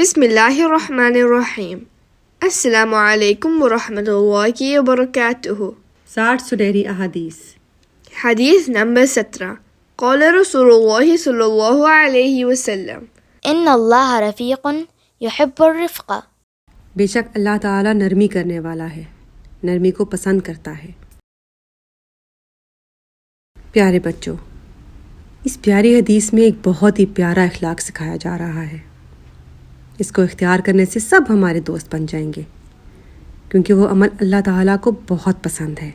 بسم اللہ الرحمن الرحیم۔ السلام علیکم ورحمۃ اللہ وبرکاتہ۔ 60 سنہری احادیث۔ حدیث نمبر 17۔ قال رسول اللہ صلی اللہ علیہ وسلم، ان اللہ رفیق یحب الرفق۔ بے شک اللہ تعالیٰ نرمی کرنے والا ہے، نرمی کو پسند کرتا ہے۔ پیارے بچوں، اس پیاری حدیث میں ایک بہت ہی پیارا اخلاق سکھایا جا رہا ہے۔ اس کو اختیار کرنے سے سب ہمارے دوست بن جائیں گے، کیونکہ وہ عمل اللہ تعالیٰ کو بہت پسند ہے۔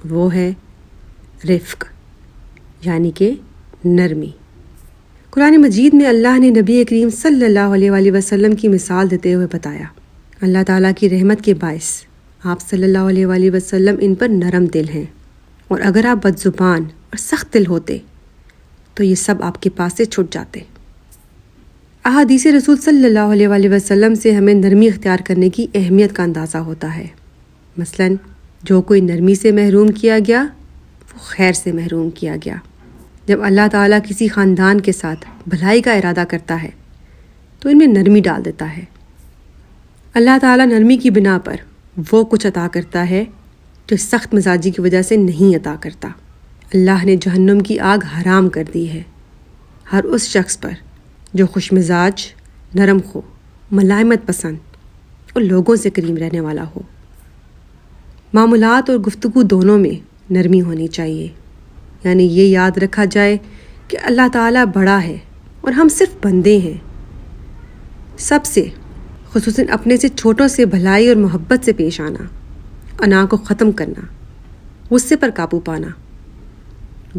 وہ ہے رفق، یعنی کہ نرمی۔ قرآن مجید میں اللہ نے نبی کریم صلی اللہ علیہ وآلہ وسلم کی مثال دیتے ہوئے بتایا، اللہ تعالیٰ کی رحمت کے باعث آپ صلی اللہ علیہ وآلہ وسلم ان پر نرم دل ہیں، اور اگر آپ بد زبان اور سخت دل ہوتے تو یہ سب آپ کے پاس سے چھٹ جاتے۔ احادیث رسول صلی اللہ علیہ وآلہ وسلم سے ہمیں نرمی اختیار کرنے کی اہمیت کا اندازہ ہوتا ہے۔ مثلا جو کوئی نرمی سے محروم کیا گیا وہ خیر سے محروم کیا گیا۔ جب اللہ تعالیٰ کسی خاندان کے ساتھ بھلائی کا ارادہ کرتا ہے تو ان میں نرمی ڈال دیتا ہے۔ اللہ تعالیٰ نرمی کی بنا پر وہ کچھ عطا کرتا ہے جو سخت مزاجی کی وجہ سے نہیں عطا کرتا۔ اللہ نے جہنم کی آگ حرام کر دی ہے ہر اس شخص پر جو خوش مزاج، نرم خو، ملائمت پسند اور لوگوں سے کریم رہنے والا ہو۔ معاملات اور گفتگو دونوں میں نرمی ہونی چاہیے، یعنی یہ یاد رکھا جائے کہ اللہ تعالیٰ بڑا ہے اور ہم صرف بندے ہیں۔ سب سے، خصوصاً اپنے سے چھوٹوں سے بھلائی اور محبت سے پیش آنا، انا کو ختم کرنا، غصے پر قابو پانا،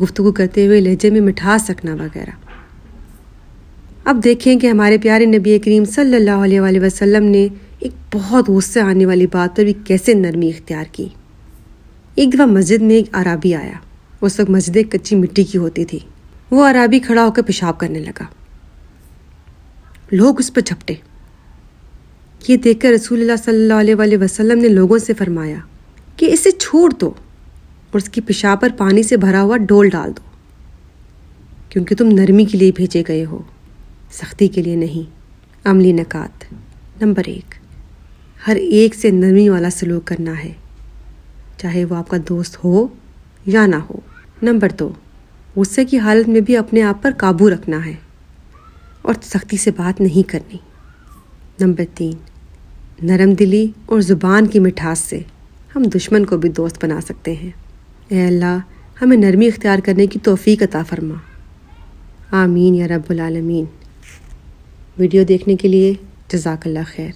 گفتگو کرتے ہوئے لہجے میں مٹھاس رکھنا وغیرہ۔ اب دیکھیں کہ ہمارے پیارے نبی کریم صلی اللہ علیہ وآلہ وسلم نے ایک بہت غصے آنے والی بات پر بھی کیسے نرمی اختیار کی۔ ایک دفعہ مسجد میں ایک عرابی آیا۔ اس وقت مسجد کچی مٹی کی ہوتی تھی۔ وہ عرابی کھڑا ہو کر پیشاب کرنے لگا۔ لوگ اس پر جھپٹے۔ یہ دیکھ کر رسول اللہ صلی اللہ علیہ وآلہ وسلم نے لوگوں سے فرمایا کہ اسے چھوڑ دو اور اس کی پیشاب پر پانی سے بھرا ہوا ڈول ڈال دو، کیونکہ تم نرمی کے لیے بھیجے گئے ہو، سختی کے لیے نہیں۔ عملی نکات۔ نمبر 1، ہر ایک سے نرمی والا سلوک کرنا ہے، چاہے وہ آپ کا دوست ہو یا نہ ہو۔ نمبر 2، غصے کی حالت میں بھی اپنے آپ پر قابو رکھنا ہے اور سختی سے بات نہیں کرنی۔ نمبر 3، نرم دلی اور زبان کی مٹھاس سے ہم دشمن کو بھی دوست بنا سکتے ہیں۔ اے اللہ، ہمیں نرمی اختیار کرنے کی توفیق عطا فرما۔ آمین یا رب العالمین۔ ویڈیو دیکھنے کے لیے جزاک اللہ خیر۔